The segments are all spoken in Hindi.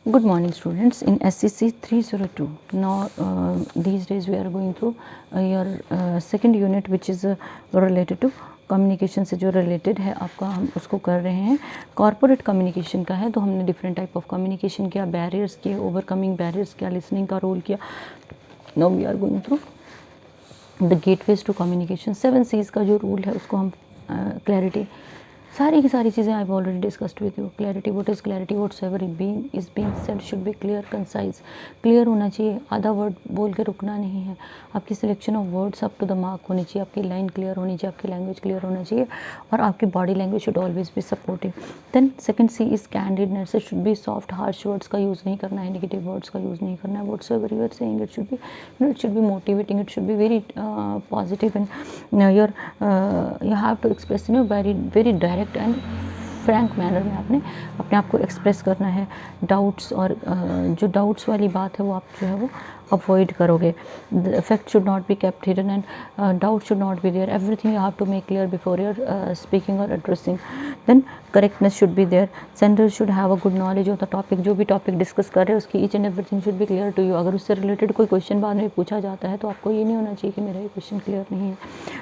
Good morning students. In SCC 302 now these days we are going through your second unit which is related to communication से जो रिलेटेड है आपका, हम उसको कर रहे हैं। कॉर्पोरेट कम्युनिकेशन का है, तो हमने डिफरेंट टाइप ऑफ कम्युनिकेशन किया, बैरियर्स किए, ओवरकमिंग बैरियर्स किया, लिसनिंग का रोल किया। Now we are going through the gateways to communication. 7 C's का जो रूल है उसको हम क्लैरिटी, सारी की सारी चीज़ें I have already discussed with you. Clarity, what is clarity, what's ever is being said should be clear, concise. Clear होना चाहिए, आधा वर्ड बोल के रुकना नहीं है। आपकी selection of words up to the mark होनी चाहिए, आपकी लाइन क्लियर होनी चाहिए, आपकी लैंग्वेज क्लियर होना चाहिए, और आपकी body language should always be supportive. Then second C is candidness. It should be soft, harsh words का यूज़ नहीं करना है, नेगेटिव वर्ड्स का यूज़ नहीं करना है। Whatsoever you are saying it should be motivating, it should be very positive, and your you have to express very direct and frank manner में आपने अपने आप को एक्सप्रेस करना है। डाउट्स और जो डाउट्स वाली बात है वो आप जो है वो अवॉइड करोगे। The fact should not be kept hidden and doubt should not be there. Everything you have to make clear before your speaking और addressing. Then correctness should be there. Sender should have a good knowledge of the topic. जो भी टॉपिक डिस्कस कर रहे हैं उसकी each and everything should be clear to you. अगर उससे रिलेटेड कोई क्वेश्चन बाद में पूछा जाता है तो आपको ये नहीं होना चाहिए कि मेरा ये क्वेश्चन क्लियर नहीं है।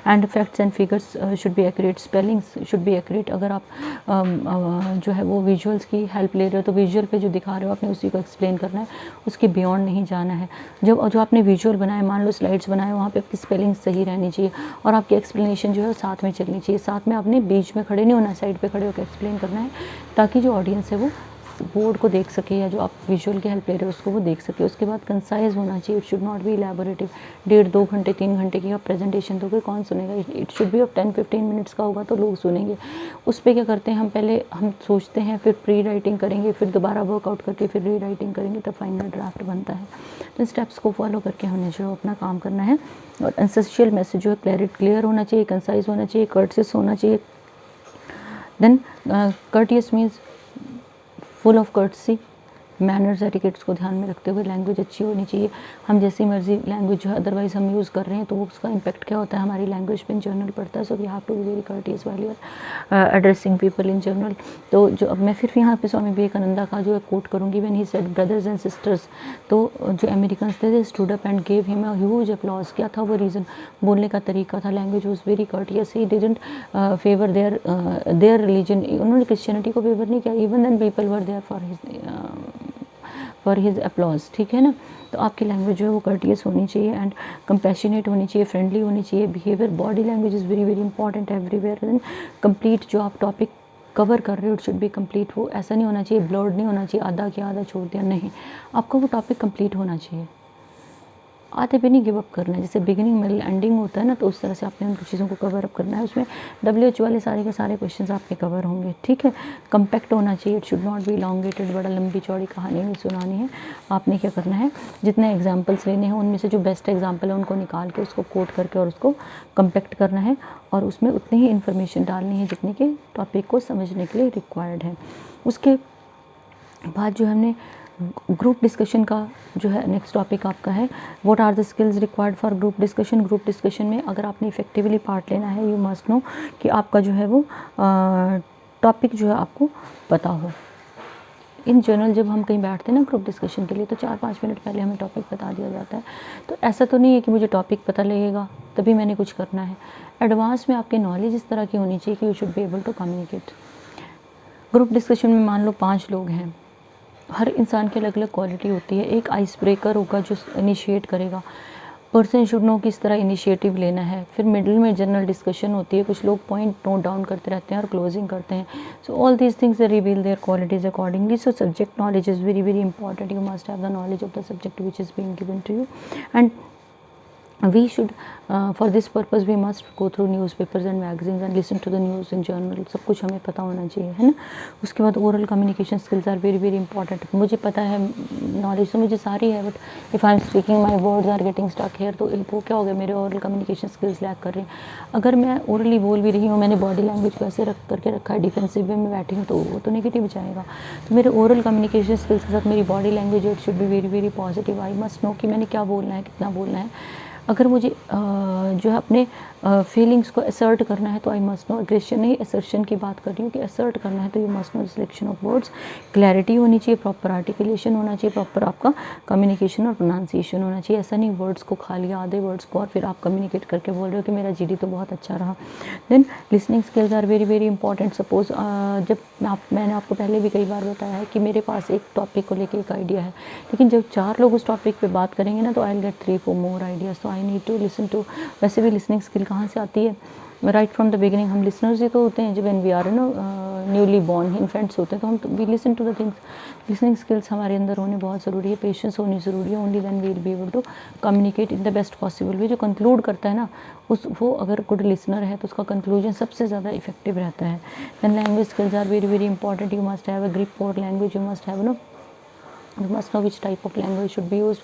And facts and figures should be accurate, spellings should be accurate. अगर आप जो है वो विजुअल्स की हेल्प ले रहे हो तो विजुअल पे जो दिखा रहे हो आपने उसी को एक्सप्लेन करना है, उसके बियॉन्ड नहीं जाना है। जो आपने विजुअल बनाए, मान लो स्लाइड्स बनाए, वहाँ पे आपकी स्पेलिंग सही रहनी चाहिए और आपकी एक्सप्लेनेशन जो है साथ में चलनी चाहिए। साथ में आपने बीच में खड़े नहीं होना, साइड पे खड़े होकर एक्सप्लेन करना है, ताकि जो ऑडियंस है वो बोर्ड को देख सके या जो आप विजुअल की हेल्प ले रहे हो उसको वो देख सके। उसके बाद कंसाइज होना चाहिए, it should not B elaborative. 1.5-2 घंटे 3 घंटे की आप प्रेजेंटेशन दोगे, कौन सुनेगा? It should B of 10-15 minutes का होगा तो लोग सुनेंगे। उस पर क्या करते हैं, हम सोचते हैं, फिर प्री राइटिंग करेंगे, फिर दोबारा वर्कआउट करके फिर री राइटिंग करेंगे, तब फाइनल ड्राफ्ट बनता है। तो इन स्टेप्स को फॉलो करके हमने जो अपना काम करना है। और एसेंशियल मैसेज जो है क्लियर होना चाहिए, कंसाइज होना चाहिए, कर्टियस होना चाहिए। Then courteous means full of courtesy, manners etiquettes को ध्यान में रखते हुए लैंग्वेज अच्छी होनी चाहिए। हम जैसी मर्जी लैंग्वेज जो है अदरवाइज हम यूज़ कर रहे हैं तो उसका इम्पैक्ट क्या होता है हमारी लैंग्वेज पे इन जनरल पड़ता है। So we have to be very courteous while you are addressing people in general. तो जो अब मैं फिर यहाँ पे स्वामी विवेकानंदा का जो है कोट करूँगी, when he said brothers and sisters. तो जो अमेरिकन थे they stood up and gave him a huge applause. क्या था वो रीज़न? बोलने का तरीका था, language was very courteous. He didn't favour their religion. उन्होंने क्रिश्चियनिटी को फेवर नहीं किया, even then people were there for his applause. ठीक है ना? तो आपकी लैंग्वेज जो है वो कर्टियस होनी चाहिए एंड कंपैशनेट होनी चाहिए, फ्रेंडली होनी चाहिए। Behaviour, body language is very very important everywhere. Then complete, जो आप टॉपिक कवर कर रहे हो इट शुड बी कंप्लीट। वो ऐसा नहीं होना चाहिए, ब्लर्ड नहीं होना चाहिए, आधा किया आधा छोड़ दिया, नहीं, आपका वो टॉपिक कंप्लीट होना चाहिए। आधे पे नहीं गिव अप करना है। जैसे बिगिनिंग मिडिल एंडिंग होता है ना, तो उस तरह से आपने उन चीज़ों को कवर अप करना है। उसमें WHO वाले सारे के सारे क्वेश्चंस आपके कवर होंगे। ठीक है? कंपैक्ट होना चाहिए, it should not B elongated. बड़ा लंबी चौड़ी कहानी नहीं सुनानी है। आपने क्या करना है, जितने एग्जाम्पल्स लेने हैं उनमें से जो बेस्ट एग्जाम्पल है उनको निकाल के उसको कोट करके और उसको कंपैक्ट करना है, और उसमें उतनी ही इन्फॉर्मेशन डालनी है जितनी कि टॉपिक को समझने के लिए रिक्वायर्ड है। उसके बाद जो हमने ग्रुप डिस्कशन का जो है नेक्स्ट टॉपिक आपका है, what are the skills required for group discussion. Group discussion में अगर आपने इफेक्टिवली पार्ट लेना है, यू मस्ट नो कि आपका जो है वो टॉपिक जो है आपको पता हो। इन जनरल जब हम कहीं बैठते हैं ना ग्रुप डिस्कशन के लिए, तो 4-5 मिनट पहले हमें टॉपिक बता दिया जाता है। तो ऐसा तो नहीं है कि मुझे टॉपिक पता लगेगा तभी मैंने कुछ करना है। एडवांस में आपकी नॉलेज इस तरह की होनी चाहिए कि you should be able to communicate. Group discussion में मान लो 5 लोग हैं, हर इंसान की अलग अलग क्वालिटी होती है। एक आइस ब्रेकर होगा जो इनिशिएट करेगा, पर्सन शुड नो किस तरह इनिशिएटिव लेना है। फिर मिडिल में जनरल डिस्कशन होती है, कुछ लोग पॉइंट नोट डाउन करते रहते हैं और क्लोजिंग करते हैं। So all these things reveal their qualities accordingly. So subject knowledge is very very important. You must have the knowledge of the subject which is being given to you, and we should for this purpose we must go through newspapers and magazines and listen to the news in journal। सब कुछ हमें पता होना चाहिए, है ना? उसके बाद oral communication skills are very very important. मुझे पता है, नॉलेज तो मुझे सारी है, but if I am speaking my words are getting stuck here, तो वो क्या हो गया, मेरे ओरल कम्युनिकेशन स्किल्स लैक कर रहे हैं। अगर मैं ओरली बोल भी रही हूँ, मैंने बॉडी लैंग्वेज को ऐसे करके रखा है, डिफेंसिव वे में बैठी हूँ, तो वो तो नेगेटिव जाएगा। तो मेरे ओरल कम्युनिकेशन स्किल्स के साथ मेरी body language it should be very very positive. I must know कि मैंने क्या बोलना है, कितना बोलना है। अगर मुझे जो है अपने फीलिंग्स को असर्ट करना है तो आई मस्ट नो, एग्रेशन नहीं असर्शन की बात कर रही हूँ कि असर्ट करना है तो you must no selection of words, clarity होनी चाहिए, प्रॉपर आर्टिकुलेशन होना चाहिए, प्रॉपर आपका कम्युनिकेशन और प्रोनाउंसिएशन होना चाहिए। ऐसा नहीं वर्ड्स को खा लिया आधे वर्ड्स को और फिर आप कम्युनिकेट करके बोल रहे हो कि मेरा जीडी तो बहुत अच्छा रहा। Then listening skills are very very important. Suppose जब मैंने आपको पहले भी कई बार बताया है कि मेरे पास एक टॉपिक को लेके एक आइडिया है, लेकिन जब 4 लोग उस टॉपिक पे बात करेंगे ना तो I will get 3-4 more ideas. तो I need to listen to. वैसे भी लिसनिंग स्किल कहाँ से आती है? राइट फ्रॉम द बिगिनिंग हम लिसनर्स ही तो होते हैं। जब when we are newly born infants होते हैं तो हम we listen to the things. Listening skills हमारे अंदर होने बहुत ज़रूरी है, पेशेंस होनी ज़रूरी है। Only then we will be able to communicate in the best possible way. जो कंक्लूड करता है ना वो अगर गुड लिसनर है तो उसका कंक्लूजन सबसे ज़्यादा इफेक्टिव रहता है। Then language skills are very very important. You must have a grip for language, you must have you must know which type of language should be use,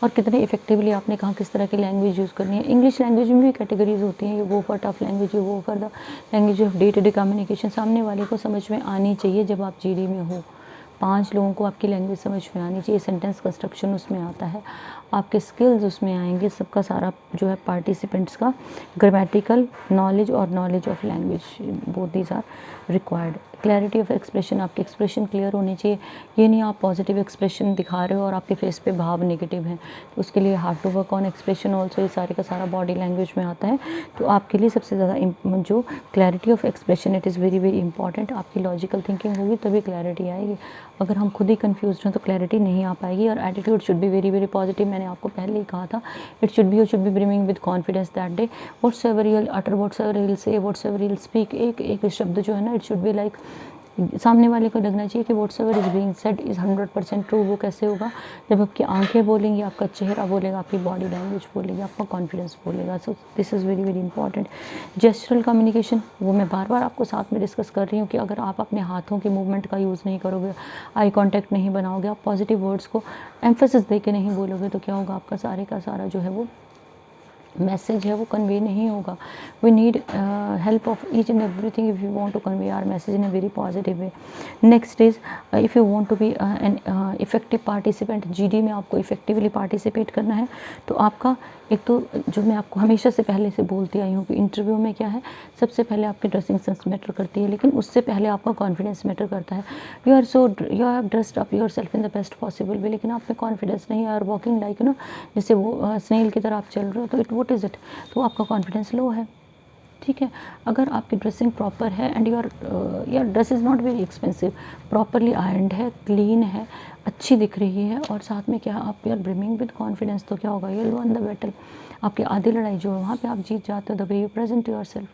और कितने इफेक्टिवली आपने कहा किस तरह की लैंग्वेज यूज़ करनी है। इंग्लिश लैंग्वेज में भी कैटेगरीज होती हैं, you go for tough language, you go for the language of day to day communication. सामने वाले को समझ में आनी चाहिए जब आप जीडी में हो। 5 लोगों को आपकी लैंग्वेज समझ में आनी चाहिए, सेंटेंस कंस्ट्रक्शन उसमें आता है, आपके स्किल्स उसमें आएंगे, सबका सारा जो है पार्टिसिपेंट्स का ग्रामेटिकल नॉलेज और knowledge of language both these are required. Clarity of expression, आपके एक्सप्रेशन क्लियर होने चाहिए। ये नहीं आप पॉजिटिव एक्सप्रेशन दिखा रहे हो और आपके फेस पे भाव नेगेटिव हैं, तो उसके लिए hard to work on expression also. ये सारे का सारा बॉडी लैंग्वेज में आता है। तो आपके लिए सबसे ज़्यादा जो clarity of expression it is very very important. आपकी लॉजिकल थिंकिंग होगी तभी क्लैरिटी आएगी। अगर हम खुद ही कंफ्यूज हैं तो क्लैरिटी नहीं आ पाएगी। और attitude should be very very positive. मैंने आपको पहले ही कहा था, it should be bringing with confidence that day. Whatsoever you will utter, whatsoever you will say, whatsoever you will speak, एक एक शब्द जो है ना इट शुड बी लाइक सामने वाले को लगना चाहिए कि whatsoever is being said is 100% true. वो कैसे होगा? जब आपकी आंखें बोलेंगी, आपका चेहरा बोलेगा, आपकी बॉडी लैंग्वेज बोलेगी, आपका कॉन्फिडेंस बोलेगा। So this is very very important. Gestural communication, वो मैं बार बार आपको साथ में डिस्कस कर रही हूँ कि अगर आप अपने हाथों के मूवमेंट का यूज़ नहीं करोगे, आई कॉन्टैक्ट नहीं बनाओगे, आप पॉजिटिव वर्ड्स को एम्फेसिस दे के नहीं बोलोगे, तो क्या होगा? आपका सारे का सारा जो है वो मैसेज है वो कन्वे नहीं होगा। We need help of each and everything if you want to convey our message in a very positive way. Next is if you want to be an effective participant, GD में आपको इफेक्टिवली पार्टिसिपेट करना है तो आपका एक तो जो मैं आपको हमेशा से पहले से बोलती आई हूँ कि इंटरव्यू में क्या है, सबसे पहले आपकी ड्रेसिंग सेंस मैटर करती है, लेकिन उससे पहले आपका कॉन्फिडेंस मैटर करता है। You have dressed up your self in the best possible वे, लेकिन आप में कॉन्फिडेंस नहीं है, और वॉकिंग लाइक जैसे वो स्नेल की तरह आप चल रहे हो, तो व्हाट इज़ इट, तो आपका कॉन्फिडेंस लो है। ठीक है, अगर आपकी ड्रेसिंग प्रॉपर है and your dress is not very expensive, properly ironed है, क्लीन है, अच्छी दिख रही है, और साथ में क्या आप you are brimming with confidence, तो क्या होगा? You will won the battle. आपकी आधी लड़ाई जो है वहाँ पे आप जीत जाते हो, the way you present your self.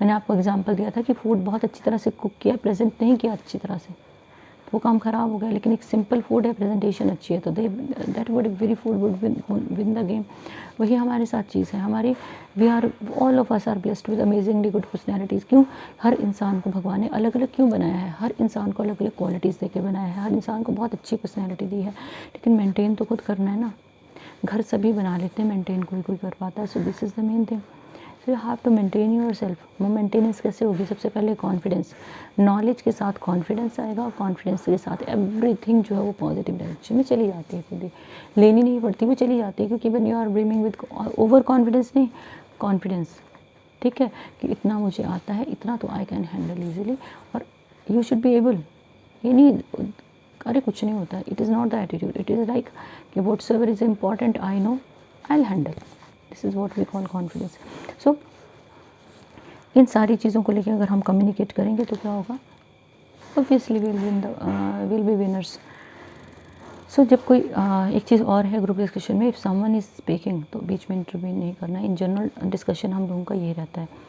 मैंने आपको एग्जांपल दिया था कि फूड बहुत अच्छी तरह से कुक किया, प्रेजेंट नहीं किया अच्छी तरह से, तो वो काम ख़राब हो गया। लेकिन एक सिंपल फूड है, प्रेजेंटेशन अच्छी है, तो that would very food would win the game. वही हमारे साथ चीज़ है हमारी। We are all of us are blessed with amazingly good personalities. क्यों? हर इंसान को भगवान ने अलग अलग क्यों बनाया है? हर इंसान को अलग अलग क्वालिटीज़ दे के बनाया है, हर इंसान को बहुत अच्छी पर्सनैलिटी दी है, लेकिन मेनटेन तो खुद करना है ना। घर सभी बना लेते हैं, मेनटेन कोई कोई कर पाता है। So this is the main thing. So you have to maintain yourself. वो मेंटेनेंस कैसे होगी? सबसे पहले कॉन्फिडेंस, नॉलेज के साथ कॉन्फिडेंस आएगा, और कॉन्फिडेंस के साथ एवरीथिंग जो है वो पॉजिटिव डायरेक्शन में चली जाती है, खुद ही लेनी नहीं पड़ती, वो चली जाती है। क्योंकि when you are brimming with over confidence नहीं, कॉन्फिडेंस, ठीक है, कि इतना मुझे आता है, इतना तो आई कैन हैंडल ईजिली, और यू शुड बी एबल। ये नहीं अरे कुछ नहीं होता है, it is not the attitude, it is like कि whatsoever is important I know I will handle. This is what we call confidence. So इन सारी चीज़ों को लेकर अगर हम कम्युनिकेट करेंगे तो क्या होगा? Obviously will be winners. So जब कोई एक चीज़ और है ग्रुप डिस्कशन में, इफ़ समवन इज़ स्पीकिंग तो बीच में इंटरव्यू नहीं करना। इन जनरल डिस्कशन हम लोगों का यही रहता है,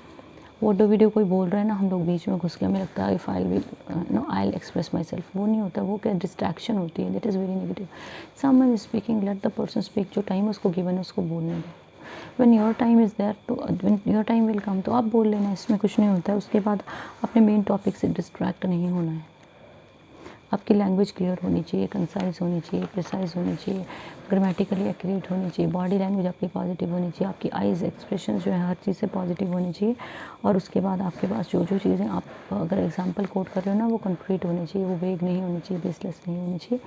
वो वीडियो कोई बोल रहा है ना, हम लोग बीच में घुस के हमें लगता है if I will know I will express myself, वो नहीं होता, वो क्या डिस्ट्रैक्शन होती है, that is very negative. Someone is speaking, let the person speak, जो टाइम उसको गिवन है उसको बोलने दो। When your time is there तो when your time will come, तो आप बोल लेना, इसमें कुछ नहीं होता है। उसके बाद अपने मेन टॉपिक से डिस्ट्रैक्ट नहीं होना है। आपकी लैंग्वेज क्लियर होनी चाहिए, कंसाइज होनी चाहिए, प्रिसाइज होनी चाहिए, ग्रामेटिकली एक्यूरेट होनी चाहिए, बॉडी लैंग्वेज आपकी पॉजिटिव होनी चाहिए, आपकी आइज़ एक्सप्रेशन जो है हर चीज़ से पॉजिटिव होनी चाहिए। और उसके बाद आपके पास जो जो चीज़ें आप अगर एग्जांपल कोट कर रहे हो ना, वो कंक्रीट होनी चाहिए, वो वेग नहीं होनी चाहिए, बेसलेस नहीं होनी चाहिए।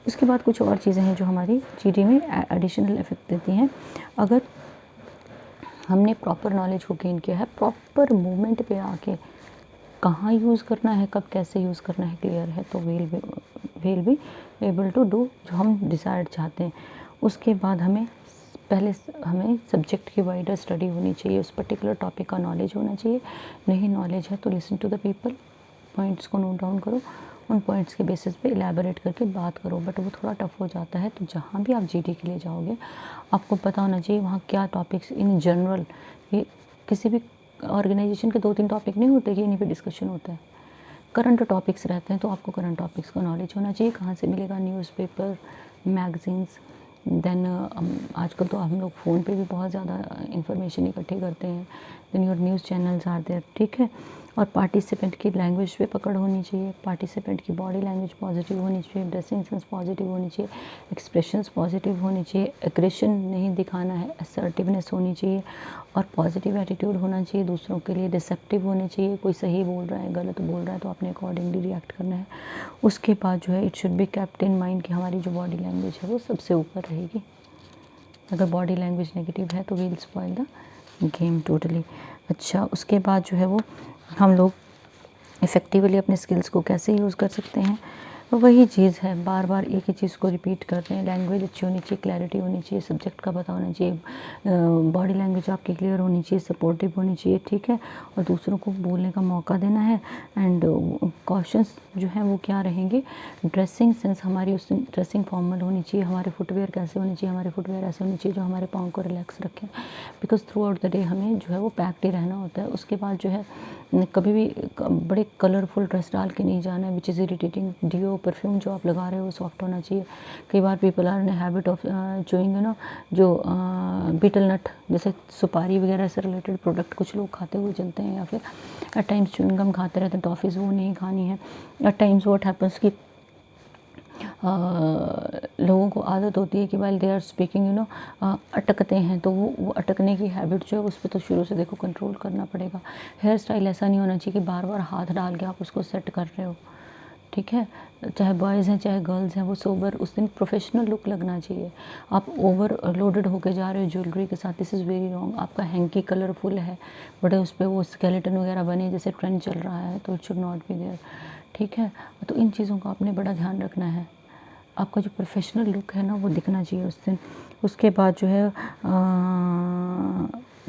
उसके बाद कुछ और चीज़ें हैं जो हमारी जीडी में एडिशनल इफेक्ट देती हैं। अगर हमने प्रॉपर नॉलेज को गेन किया है, प्रॉपर मोमेंट पे आके कहाँ यूज़ करना है, कब कैसे यूज़ करना है क्लियर है, तो will be able to do जो हम डिज़ायर्ड चाहते हैं। उसके बाद हमें सब्जेक्ट की वाइडर स्टडी होनी चाहिए, उस पर्टिकुलर टॉपिक का नॉलेज होना चाहिए। नहीं नॉलेज है तो listen to the people, points को नोट डाउन करो, उन पॉइंट्स के बेसिस पे इलेबोरेट करके बात करो। बट वो थोड़ा टफ हो जाता है। तो जहाँ भी आप जीडी के लिए जाओगे आपको पता होना चाहिए वहाँ क्या टॉपिक्स इन जनरल, ये किसी भी ऑर्गेनाइजेशन के 2-3 टॉपिक नहीं होते कि इन्हीं पे डिस्कशन होता है। करंट टॉपिक्स रहते हैं तो आपको करंट टॉपिक्स का नॉलेज होना चाहिए। कहाँ से मिलेगा, न्यूज़पेपर, मैगजीन्स, देन आजकल तो हम लोग फ़ोन पे भी बहुत ज़्यादा इंफॉर्मेशन इकट्ठी करते हैं। Then your news channels are there, ठीक है। और पार्टिसिपेंट की लैंग्वेज पे पकड़ होनी चाहिए, पार्टिसिपेंट की बॉडी लैंग्वेज पॉजिटिव होनी चाहिए, ड्रेसिंग सेंस पॉजिटिव होनी चाहिए, एक्सप्रेशंस पॉजिटिव होनी चाहिए, एग्रेशन नहीं दिखाना है, असर्टिवनेस होनी चाहिए और पॉजिटिव एटीट्यूड होना चाहिए। दूसरों के लिए रिसेप्टिव होने चाहिए, कोई सही बोल रहा है, गलत बोल रहा है तो आपने अकॉर्डिंगली रिएक्ट करना है। उसके बाद जो है it should be kept in mind कि हमारी जो बॉडी लैंग्वेज है वो सबसे ऊपर रहेगी। अगर बॉडी लैंग्वेज नेगेटिव है तो will spoil the game totally. अच्छा, उसके बाद जो है वो हम लोग इफ़ेक्टिवली अपने स्किल्स को कैसे यूज़ कर सकते हैं। वही चीज़ है, बार बार एक ही चीज़ को रिपीट कर रहे हैं। लैंग्वेज अच्छी होनी चाहिए, क्लैरिटी होनी चाहिए, सब्जेक्ट का पता होना चाहिए, बॉडी लैंग्वेज आपकी क्लियर होनी चाहिए, सपोर्टिव होनी चाहिए, ठीक है। और दूसरों को बोलने का मौका देना है। एंड कॉशंस जो हैं वो क्या रहेंगे, ड्रेसिंग सेंस हमारी, उस ड्रेसिंग फॉर्मल होनी चाहिए, हमारे फुटवेयर कैसे होने चाहिए, हमारे फुटवेयर ऐसे होने चाहिए जो हमारे पाँव को रिलैक्स रखें, because through out the day हमें जो है वो पैक्ड ही रहना होता है। उसके बाद जो है कभी भी बड़े कलरफुल ड्रेस डाल के नहीं जाना है, which is irritating. Deo perfume जो आप लगा रहे हो सॉफ्ट होना चाहिए। कई बार people are in habit of chewing जो बीटल नट जैसे सुपारी वगैरह से रिलेटेड प्रोडक्ट कुछ लोग खाते हुए चलते हैं, या फिर एट टाइम्स च्युइंगम खाते रहते हैं, टॉफ़ीज़, वो नहीं खानी है। एट टाइम्स व्हाट हैपन्स कि लोगों को आदत होती है कि वाइल दे आर स्पीकिंग अटकते हैं, तो वो अटकने की हैबिट जो है उस पर तो शुरू से देखो कंट्रोल करना पड़ेगा। हेयर स्टाइल ऐसा नहीं होना चाहिए कि बार बार हाथ डाल के आप उसको सेट कर रहे हो, ठीक है। चाहे बॉयज़ हैं चाहे गर्ल्स हैं, वो सोबर उस दिन प्रोफेशनल लुक लगना चाहिए। आप ओवर लोडेड होके जा रहे हो ज्वेलरी के साथ, दिस इज़ वेरी रॉन्ग। आपका हैंकी कलरफुल है बट उस पर वो स्केलेटन वगैरह बने जैसे ट्रेंड चल रहा है, तो it should not be there, ठीक है। तो इन चीज़ों का आपने बड़ा ध्यान रखना है। आपका जो प्रोफेशनल लुक है ना वो दिखना चाहिए उस दिन। उसके बाद जो है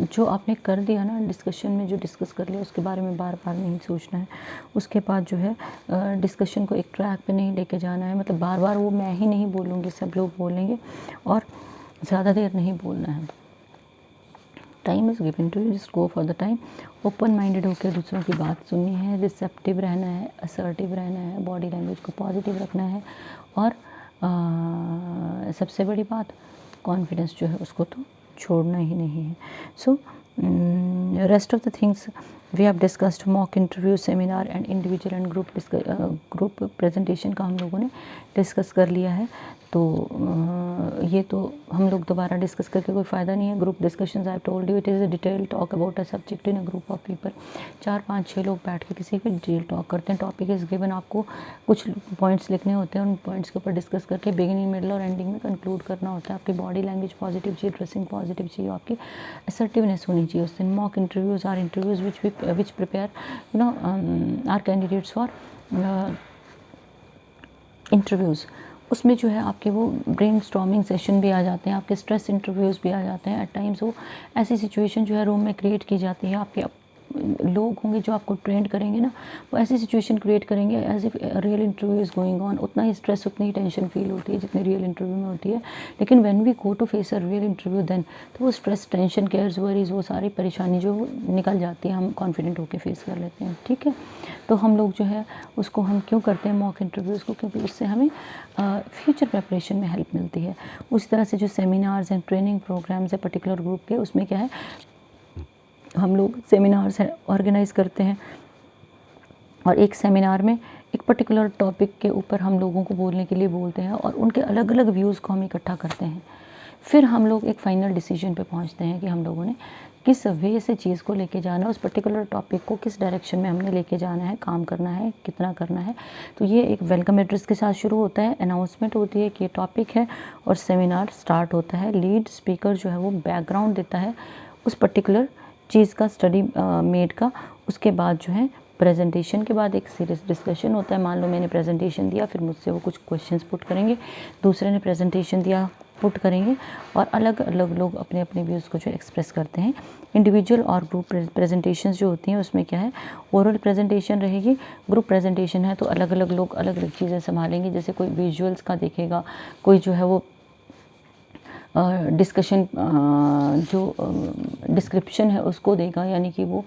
जो आपने कर दिया ना डिस्कशन में, जो डिस्कस कर लिया उसके बारे में बार बार नहीं सोचना है। उसके बाद जो है डिस्कशन को एक ट्रैक पे नहीं लेके जाना है, मतलब बार बार वो मैं ही नहीं बोलूँगी, सब लोग बोलेंगे, और ज़्यादा देर नहीं बोलना है। Time is given to you, just go for the time. Open minded होकर दूसरों की बात सुननी है, रिसेप्टिव रहना है, असर्टिव रहना है, बॉडी लैंग्वेज को पॉजिटिव रखना है, और सबसे बड़ी बात कॉन्फिडेंस जो है उसको तो छोड़ना ही नहीं है। So rest of the things we have discussed, mock interview, seminar and individual and group presentation का हम लोगों ने डिस्कस कर लिया है। तो ये तो हम लोग दोबारा डिस्कस करके कोई फ़ायदा नहीं है। Group discussions I told you it is a detail talk about a subject in a group of people. 4-5-6 लोग बैठ के किसी भी डिटेल टॉक करते हैं। टॉपिक इज़ गिवन, आपको कुछ पॉइंट्स लिखने होते हैं, उन पॉइंट्स के ऊपर डिस्कस करके बिगिनिंग, मिडल और एंडिंग में कंक्लूड करना होता है। आपकी बॉडी लैंग्वेज पॉजिटिव चाहिए, ड्रेसिंग पॉजिटिव चाहिए, आपकी असर्टिवनेस होनी चाहिए उस दिन। Mock interviews are interviews which prepare are candidates for interviews. उसमें जो है आपके वो ब्रेन स्टॉर्मिंग सेशन भी आ जाते हैं, आपके स्ट्रेस इंटरव्यूज़ भी आ जाते हैं। एट टाइम्स वो ऐसी सिचुएशन जो है रूम में क्रिएट की जाती है, आपके लोग होंगे जो आपको ट्रेंड करेंगे ना, वो ऐसी सिचुएशन क्रिएट करेंगे as if real interview is going on. उतना ही स्ट्रेस, उतनी ही टेंशन फील होती है जितनी रियल इंटरव्यू में होती है। लेकिन when we go to face a real interview then, तो वो स्ट्रेस, टेंशन, केयर्स, वरीज, वो सारी परेशानी जो निकल जाती है, हम कॉन्फिडेंट होकर फेस कर लेते हैं, ठीक है। तो हम लोग जो है उसको हम क्यों करते हैं मॉक इंटरव्यूज़ को, क्योंकि उससे हमें फ्यूचर प्रेपरेशन में हेल्प मिलती है। उसी तरह से जो सेमिनार्स हैं, ट्रेनिंग प्रोग्राम्स हैं पर्टिकुलर ग्रुप के, उसमें क्या है, हम लोग सेमिनार्स है ऑर्गेनाइज़ करते हैं, और एक सेमिनार में एक पर्टिकुलर टॉपिक के ऊपर हम लोगों को बोलने के लिए बोलते हैं, और उनके अलग अलग व्यूज़ को हम इकट्ठा करते हैं। फिर हम लोग एक फ़ाइनल डिसीजन पे पहुंचते हैं कि हम लोगों ने किस वे से चीज़ को लेके जाना है, उस पर्टिकुलर टॉपिक को किस डायरेक्शन में हमने लेके जाना है, काम करना है, कितना करना है। तो ये एक वेलकम एड्रेस के साथ शुरू होता है, अनाउंसमेंट होती है कि ये टॉपिक है और सेमिनार स्टार्ट होता है। लीड स्पीकर जो है वो बैकग्राउंड देता है उस पर्टिकुलर चीज़ का, स्टडी मेड का। उसके बाद जो है प्रेजेंटेशन के बाद एक सीरियस डिस्कशन होता है। मान लो मैंने प्रेजेंटेशन दिया, फिर मुझसे वो कुछ क्वेश्चंस पुट करेंगे, दूसरे ने प्रेजेंटेशन दिया, पुट करेंगे, और अलग अलग लोग अपने अपने व्यूज़ को जो एक्सप्रेस करते हैं। इंडिविजुअल और ग्रुप प्रेजेंटेशंस जो होती हैं उसमें क्या है, ओरल प्रेजेंटेशन रहेगी। ग्रुप प्रेजेंटेशन है तो अलग अलग लोग अलग अलग चीज़ें संभालेंगे, जैसे कोई विजुअल्स का देखेगा, कोई जो है वो डिस्कशन जो डिस्क्रिप्शन है उसको देगा, यानी कि वो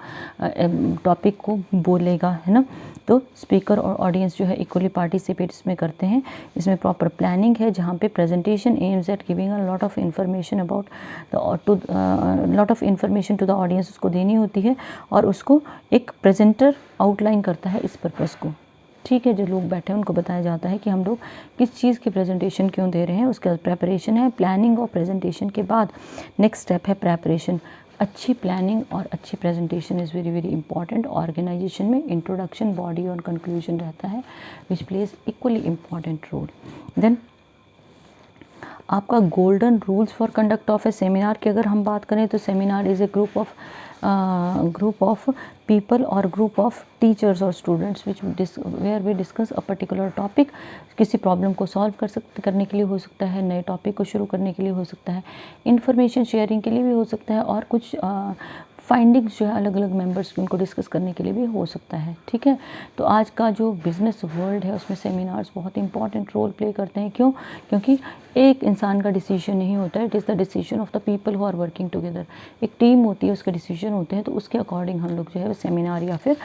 टॉपिक को बोलेगा, है ना। तो स्पीकर और ऑडियंस जो है इक्वली पार्टिसिपेट इसमें करते हैं। इसमें प्रॉपर प्लानिंग है, जहाँ पे presentation aims at giving a lot of information about lot of information to the audience उसको देनी होती है, और उसको एक प्रेजेंटर आउटलाइन करता है इस पर्पज़ को। ठीक है, जो लोग बैठे हैं उनको बताया जाता है कि हम लोग किस चीज़ की प्रेजेंटेशन क्यों दे रहे हैं। उसके बाद प्रेपरेशन है। प्लानिंग और प्रेजेंटेशन के बाद नेक्स्ट स्टेप है प्रेपरेशन। अच्छी प्लानिंग और अच्छी presentation is very very important. Organization में इंट्रोडक्शन, बॉडी और कंक्लूजन रहता है, which plays equally important role. Then आपका golden rules for conduct of a seminar की अगर हम बात करें तो seminar is a group of people or group of teachers or students where we discuss a particular topic। किसी प्रॉब्लम को सॉल्व करने के लिए हो सकता है, नए टॉपिक को शुरू करने के लिए हो सकता है, इंफॉर्मेशन शेयरिंग के लिए भी हो सकता है, और कुछ फाइंडिंग्स जो है अलग अलग मेंबर्स उनको डिस्कस करने के लिए भी हो सकता है। ठीक है, तो आज का जो बिज़नेस वर्ल्ड है उसमें सेमिनार्स बहुत इंपॉर्टेंट रोल प्ले करते हैं। क्यों? क्योंकि एक इंसान का डिसीजन नहीं होता है, it is the decision of the people who are working together. एक टीम होती है, उसके डिसीजन होते हैं, तो उसके अकॉर्डिंग हम लोग जो है सेमिनार या फिर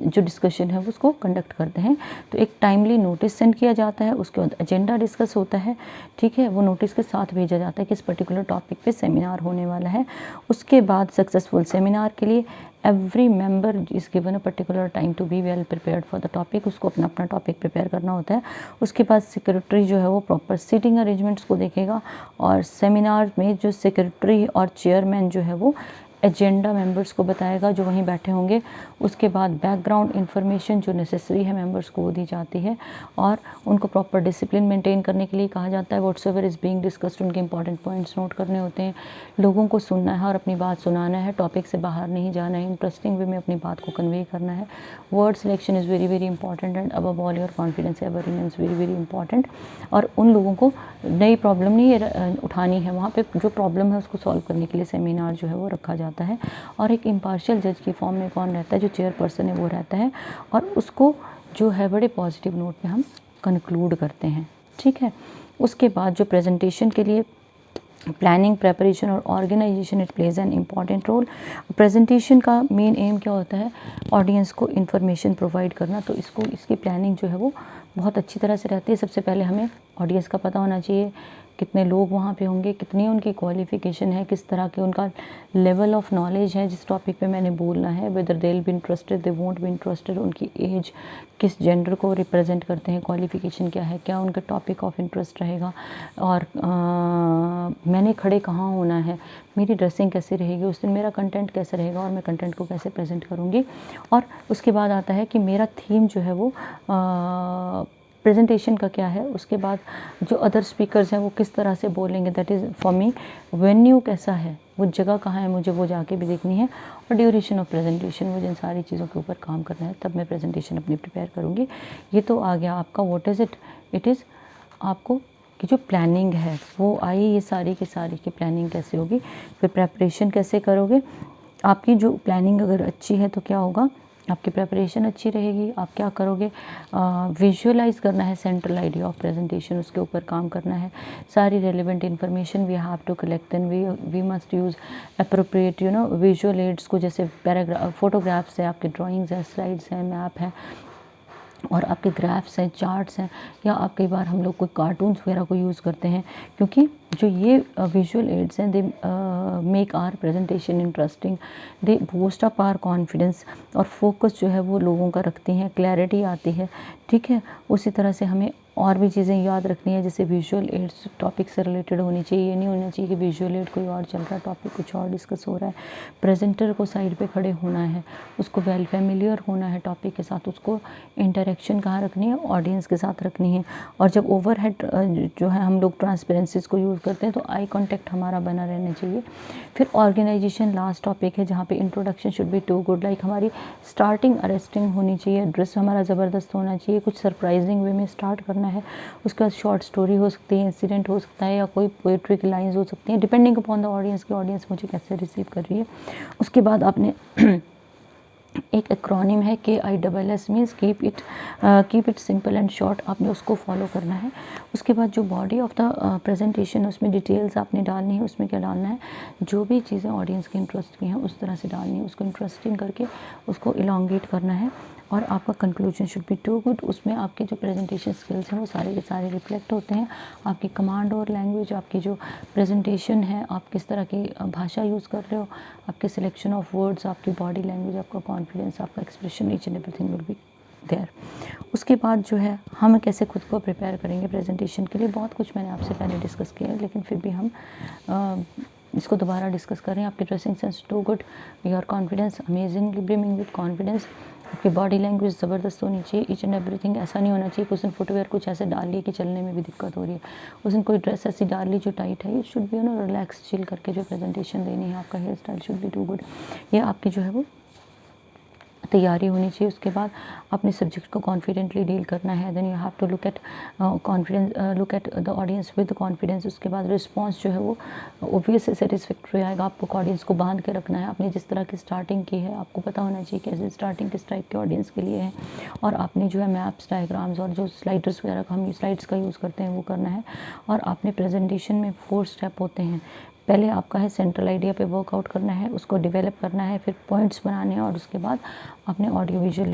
जो डिस्कशन है वो उसको कंडक्ट करते हैं। तो एक टाइमली नोटिस सेंड किया जाता है, उसके बाद एजेंडा डिस्कस होता है। ठीक है, वो नोटिस के साथ भेजा जाता है कि इस पर्टिकुलर टॉपिक पे सेमिनार होने वाला है। उसके बाद सक्सेसफुल सेमिनार के लिए every member is given a particular time to be well prepared for the topic. उसको अपना अपना टॉपिक प्रिपेयर करना होता है। उसके बाद सेक्रेटरी जो है वो प्रॉपर सीटिंग अरेंजमेंट्स को देखेगा, और सेमिनार में जो सेक्रेटरी और चेयरमैन जो है वो एजेंडा मेंबर्स को बताएगा जो वहीं बैठे होंगे। उसके बाद बैकग्राउंड इन्फॉर्मेशन जो नेसेसरी है मेंबर्स को वो दी जाती है, और उनको प्रॉपर डिसिप्लिन मेंटेन करने के लिए कहा जाता है। व्हाट्सएवर इज़ बीइंग डिस्कस्ड उनके इंपॉर्टेंट पॉइंट्स नोट करने होते हैं। लोगों को सुनना है और अपनी बात सुनाना है, टॉपिक से बाहर नहीं जाना है, इंटरेस्टिंग वे में अपनी बात को कन्वे करना है। Word selection is very very important, and above all your confidence ever remains very very important. और उन लोगों को नई प्रॉब्लम नहीं उठानी है, वहाँ पे जो प्रॉब्लम है उसको सॉल्व करने के लिए सेमिनार जो है वो रखा जाता है। और एक इम्पार्शियल जज की फॉर्म में कौन रहता है, जो चेयरपर्सन है वो रहता है, और उसको जो है बड़े पॉजिटिव नोट पे हम कंक्लूड करते हैं। ठीक है, उसके बाद जो प्रेजेंटेशन के लिए प्लानिंग, प्रेपरेशन और organization it plays an important role. Presentation का मेन एम क्या होता है, ऑडियंस को इन्फॉर्मेशन प्रोवाइड करना। तो इसकी प्लानिंग जो है वो बहुत अच्छी तरह से रहती है। सबसे पहले हमें ऑडियंस का पता होना चाहिए, कितने लोग वहाँ पे होंगे, कितनी उनकी क्वालिफ़िकेशन है, किस तरह के उनका लेवल ऑफ नॉलेज है जिस टॉपिक पे मैंने बोलना है, whether they will be interested, they won't be interested, उनकी एज, किस जेंडर को रिप्रेजेंट करते हैं, क्वालिफ़िकेशन क्या है, क्या उनका टॉपिक ऑफ इंटरेस्ट रहेगा, और मैंने खड़े कहाँ होना है, मेरी ड्रेसिंग कैसी रहेगी, उस दिन मेरा कंटेंट कैसा रहेगा, और मैं कंटेंट को कैसे प्रेजेंट करूँगी। और उसके बाद आता है कि मेरा थीम जो है वो प्रेजेंटेशन का क्या है। उसके बाद जो अदर स्पीकर्स हैं वो किस तरह से बोलेंगे, that is for me. Venue कैसा है, वो जगह कहाँ है, मुझे वो जाके भी देखनी है। और ड्यूरेशन ऑफ प्रेजेंटेशन, मुझे इन सारी चीज़ों के ऊपर काम करना है, तब मैं प्रेजेंटेशन अपनी प्रिपेयर करूँगी। ये तो आ गया आपका व्हाट इज़ इट इज़ आपको की जो प्लानिंग है वो आई। ये सारी की सारी की प्लानिंग कैसे होगी, फिर प्रेपरेशन कैसे करोगे। आपकी जो प्लानिंग अगर अच्छी है तो क्या होगा, आपकी प्रेपरेशन अच्छी रहेगी। आप क्या करोगे, विजुअलाइज करना है सेंट्रल आइडिया ऑफ प्रेजेंटेशन, उसके ऊपर काम करना है। सारी relevant information we have to collect, and we must use appropriate visual aids को, जैसे फोटोग्राफ्स है, आपके ड्राइंग्स हैं, स्लाइड्स हैं, मैप है, और आपके ग्राफ्स हैं, चार्ट्स हैं, या आप कई बार हम लोग कोई कार्टून्स वगैरह को यूज़ करते हैं, क्योंकि जो ये विजुअल एड्स हैं they make our presentation interesting, they boost up our confidence, और फोकस जो है वो लोगों का रखती हैं, क्लैरिटी आती है। ठीक है, उसी तरह से हमें और भी चीज़ें याद रखनी है, जैसे विजुअल एड्स टॉपिक से रिलेटेड होनी चाहिए। ये नहीं होना चाहिए कि विजुअल एड कोई और चल रहा है, टॉपिक कुछ और डिस्कस हो रहा है। प्रेजेंटर को साइड पे खड़े होना है, उसको वेल फेमिलियर होना है टॉपिक के साथ, उसको इंटरेक्शन कहाँ रखनी है, ऑडियंस के साथ रखनी है। और जब ओवरहेड जो है हम लोग ट्रांसपेरेंसीज को यूज़ करते हैं तो आई कॉन्टैक्ट हमारा बना रहना चाहिए। फिर ऑर्गेनाइजेशन लास्ट टॉपिक है, जहाँ पे introduction should be too good, like हमारी स्टार्टिंग अरेस्टिंग होनी चाहिए, ड्रेस हमारा ज़बरदस्त होना चाहिए, कुछ सरप्राइजिंग वे में स्टार्ट करना है। उसके बाद शॉर्ट स्टोरी हो सकती है, इंसिडेंट हो सकता है, या कोई पोएट्री की लाइन्स हो सकती हैं, डिपेंडिंग अपॉन द ऑडियंस की ऑडियंस मुझे कैसे रिसीव कर रही है। उसके बाद आपने एक एक्रोनिम है KISS, means keep it simple and short, आपने उसको फॉलो करना है। उसके बाद जो बॉडी ऑफ द प्रेजेंटेशन, उसमें डिटेल्स आपने डालनी है। उसमें क्या डालना है, जो भी चीज़ें ऑडियंस के इंटरेस्ट की हैं उस तरह से डालनी है, उसको इंटरेस्टिंग करके उसको इलांगेट करना है। और आपका conclusion should be too good. उसमें आपके जो प्रेजेंटेशन स्किल्स हैं वो सारे के सारे रिफ्लेक्ट होते हैं। आपकी कमांड और लैंग्वेज, आपकी जो प्रेजेंटेशन है, आप किस तरह की भाषा यूज़ कर रहे हो, आपके सिलेक्शन ऑफ वर्ड्स, आपकी बॉडी लैंग्वेज, आपका कॉन्फिडेंस, आपका expression, each and everything will be there. उसके बाद जो है हम कैसे खुद को प्रिपेयर करेंगे प्रेजेंटेशन के लिए, बहुत कुछ मैंने आपसे पहले डिस्कस किया है, लेकिन फिर भी हम इसको दोबारा डिस्कस करें। आपकी dressing sense too good, your confidence amazingly brimming with confidence, आपकी बॉडी लैंग्वेज ज़बरदस्त होनी चाहिए, ईच एंड एवरीथिंग। ऐसा नहीं होना चाहिए कि उस दिन फुटवेयर कुछ ऐसे डाल लिए कि चलने में भी दिक्कत हो रही है, उस दिन कोई ड्रेस ऐसी डाल ली जो टाइट है। ये शुड बी रिलैक्स चिल करके जो प्रेजेंटेशन देनी है। आपका hair style should be too good, ये आपकी जो है वो तैयारी होनी चाहिए। उसके बाद अपने सब्जेक्ट को कॉन्फिडेंटली डील करना है। Then you have to look at the audience with confidence. उसके बाद रिस्पांस जो है वो ऑब्वियस से सेटिस्फैक्ट्री आएगा। आपको ऑडियंस को बांध के रखना है। आपने जिस तरह की स्टार्टिंग की है आपको पता होना चाहिए कैसे स्टार्टिंग किस टाइप के ऑडियंस के लिए है। और आपने जो है मैप्स, डायग्राम्स और जो स्लाइडर्स वगैरह का हम स्लाइड्स का यूज़ करते हैं वो करना है। और आपने प्रेजेंटेशन में 4 स्टेप होते हैं। पहले आपका है सेंट्रल आइडिया पे वर्कआउट करना है, उसको डेवलप करना है, फिर पॉइंट्स बनाने हैं, और उसके बाद अपने ऑडियो विजुअल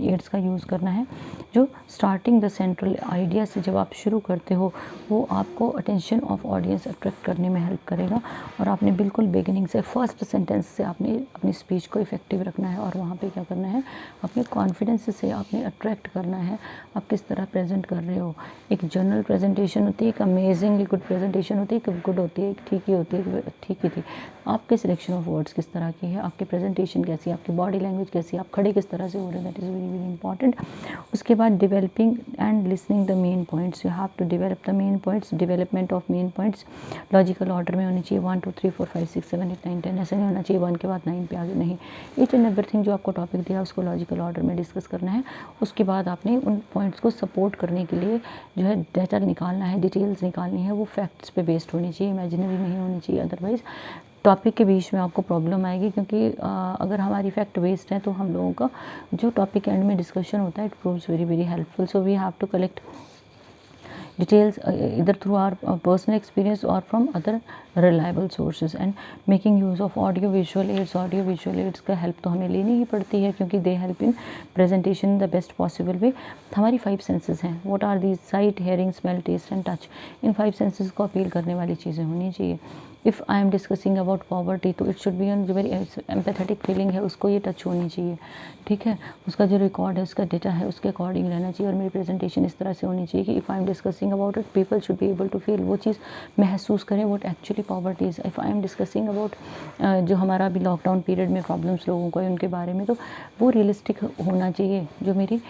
एड्स का यूज़ करना है। जो स्टार्टिंग द सेंट्रल आइडिया से जब आप शुरू करते हो वो आपको अटेंशन ऑफ ऑडियंस अट्रैक्ट करने में हेल्प करेगा। और आपने बिल्कुल बिगिनिंग से फर्स्ट सेंटेंस से आपने अपनी स्पीच को इफेक्टिव रखना है। और वहाँ पे क्या करना है, अपने कॉन्फिडेंस से आपने अट्रैक्ट करना है आप किस तरह प्रेजेंट कर रहे हो। एक जनरल प्रेजेंटेशन होती है, एक अमेजिंगली गुड प्रेजेंटेशन होती है, एक गुड होती है, एक ठीक ही होती है, ठीक ही थी। आपके सिलेक्शन ऑफ वर्ड्स किस तरह की है, आपकी प्रेजेंटेशन कैसी है, आपकी बॉडी लैंग्वेज कैसी है, आप खड़े किस तरह से हो रहे हैं, that is very very important. उसके बाद developing and listening the main points, you have to develop the main points. Development of main points logical order में होनी चाहिए, 1 2 3 4 5 6 7 8 9 10, ऐसा नहीं होना चाहिए 1 के बाद 9 पे आगे, नहीं। ईच एंड एवरीथिंग जो आपको टॉपिक दिया उसको लॉजिकल ऑर्डर में डिस्कस करना है। उसके बाद आपने उन पॉइंट्स को सपोर्ट करने के लिए जो है डाटा निकालना है, डिटेल्स निकालनी है, वो फैक्ट्स पे बेस्ड होनी चाहिए, इमेजिनरी नहीं होनी चाहिए। अदरवाइज टॉपिक के बीच में आपको प्रॉब्लम आएगी, क्योंकि अगर हमारी फैक्ट बेस्ड है तो हम लोगों का जो टॉपिक एंड में डिस्कशन होता है it proves very very helpful. So we have to collect details either through our personal experience or from other reliable sources, and making use of audio visual aids का help तो हमें लेनी ही पड़ती है, क्योंकि they help in presentation the best possible way। हमारी 5 senses हैं, what are these? sight, hearing, smell, taste and touch। In 5 senses को अपील करने वाली चीज़ें होनी चाहिए। If I am discussing about poverty तो इट शुड बी जो वेरी एम्पैथेटिक फीलिंग है उसको ये टच होनी चाहिए, ठीक है। उसका जो रिकॉर्ड है, उसका डेटा है, उसके अकॉर्डिंग रहना चाहिए। और मेरी प्रेजेंटेशन इस तरह से होनी चाहिए कि if I am discussing about it people should be able to feel, वो चीज़ महसूस करें what actually poverty is. If I am discussing about जो हमारा अभी लॉकडाउन पीरियड में प्रॉब्लम्स लोगों को है उनके बारे में, तो वो रियलिस्टिक होना चाहिए, जो मेरी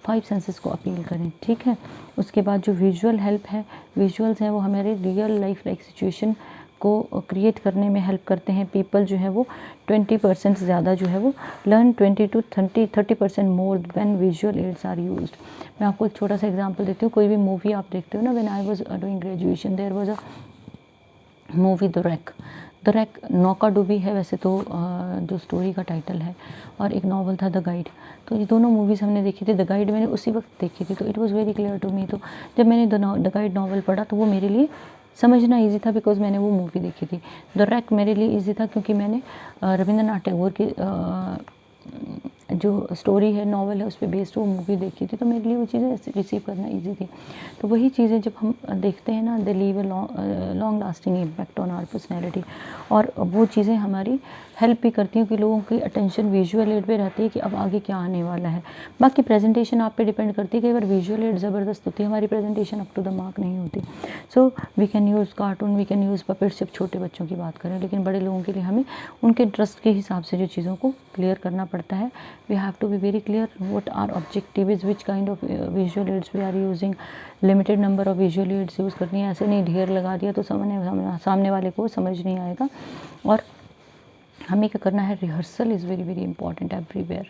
5 सेंसेस को अपील करें, ठीक है। उसके बाद जो विजुअल हेल्प है, विजुअल्स हैं वो हमारे रियल लाइफ लाइक सिचुएशन को क्रिएट करने में हेल्प करते हैं। पीपल जो है वो 20% ज़्यादा जो है वो learn 20 to 30% more when visual aids are used. मैं आपको एक छोटा सा एग्जांपल देती हूँ। कोई भी मूवी आप देखते हो ना, when I was doing graduation there was a movie the wreck Naukadubi है वैसे तो जो स्टोरी का टाइटल है, और एक नॉवल था द गाइड। तो ये दोनों मूवीज़ हमने देखी थी। द गाइड मैंने उसी वक्त देखी थी, तो it was very clear to me. तो जब मैंने द गाइड नॉवल पढ़ा तो वो मेरे लिए समझना ईजी था, बिकॉज मैंने वो मूवी देखी थी। द रैक मेरे लिए ईजी था क्योंकि मैंने रविंद्रनाथ टैगोर की जो स्टोरी है, नॉवल है, उस पे बेस्ड वो मूवी देखी थी, तो मेरे लिए वो चीज़ें रिसीव करना ईज़ी थी। तो वही चीज़ें जब हम देखते हैं ना, they leave a long lasting impact on our personality, और वो चीज़ें हमारी हेल्प भी करती हैं कि लोगों की अटेंशन विजुअल एड पे रहती है कि अब आगे क्या आने वाला है। बाकी प्रेजेंटेशन आप पे डिपेंड करती है कि अगर विजुअल एड ज़बरदस्त होती है, हमारी presentation up to the mark नहीं होती। So we can use cartoon, we can use puppets, जब छोटे बच्चों की बात करें, लेकिन बड़े लोगों के लिए हमें उनके इंटरेस्ट के हिसाब से जो चीज़ों को क्लियर करना पड़ता है। We have to be very clear what are objective is, which kind of visual aids we are using, limited number of visual aids use करनी है, ऐसे नहीं ढेर लगा दिया तो सामने वाले को समझ नहीं आएगा। और हमें क्या करना है, rehearsal is very very important everywhere.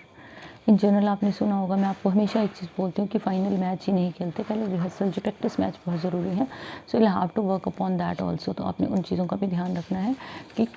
In general आपने सुना होगा, मैं आपको हमेशा एक चीज़ बोलती हूँ कि फाइनल मैच ही नहीं खेलते, पहले रिहर्सल, जो प्रैक्टिस मैच बहुत ज़रूरी है। So you have to work upon that also. तो आपने उन चीज़ों का भी ध्यान रखना है कि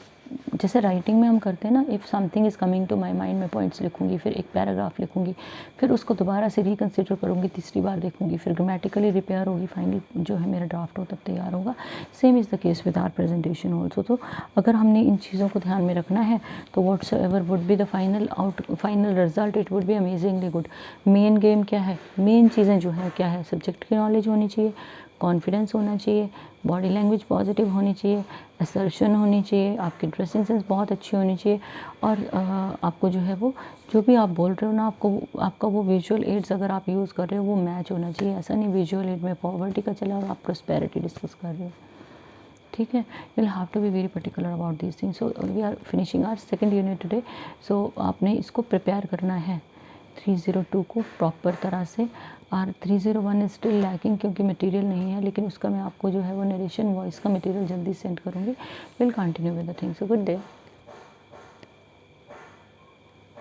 जैसे राइटिंग में हम करते हैं ना, if something is coming to my mind, मैं पॉइंट्स लिखूंगी, फिर एक पैराग्राफ लिखूंगी, फिर उसको दोबारा से रिकन्सिडर करूंगी, तीसरी बार देखूंगी, फिर ग्रामेटिकली रिपेयर होगी, फाइनल जो है मेरा ड्राफ्ट हो तब तैयार होगा। Same is the case with our presentation also. तो अगर हमने इन चीज़ों को ध्यान में रखना है तो what's ever would be the final result, it would be amazingly good. Main game क्या है, मेन चीज़ें जो है क्या है, सब्जेक्ट की नॉलेज होनी चाहिए, कॉन्फिडेंस होना चाहिए, बॉडी लैंग्वेज पॉजिटिव होनी चाहिए, असर्शन होनी चाहिए, आपकी ड्रेसिंग सेंस बहुत अच्छी होनी चाहिए, और आपको जो है वो जो भी आप बोल रहे हो ना, आपका वो विजुअल एड्स अगर आप यूज़ कर रहे हो वो मैच होना चाहिए। ऐसा नहीं विजुअल एड में पॉवर्टी का चला और आप प्रॉस्पेरिटी डिस्कस कर रहे हो, ठीक है। You will have to be very particular about this things. So we are finishing our second unit today. सो आपने इसको प्रिपेयर करना है 302 को प्रॉपर तरह से, और 301 इज स्टिल लैकिंग क्योंकि मटेरियल नहीं है, लेकिन उसका मैं आपको जो है वो नरेशन वॉइस का मटेरियल जल्दी सेंड करूँगी। Will continue with the things. So good day.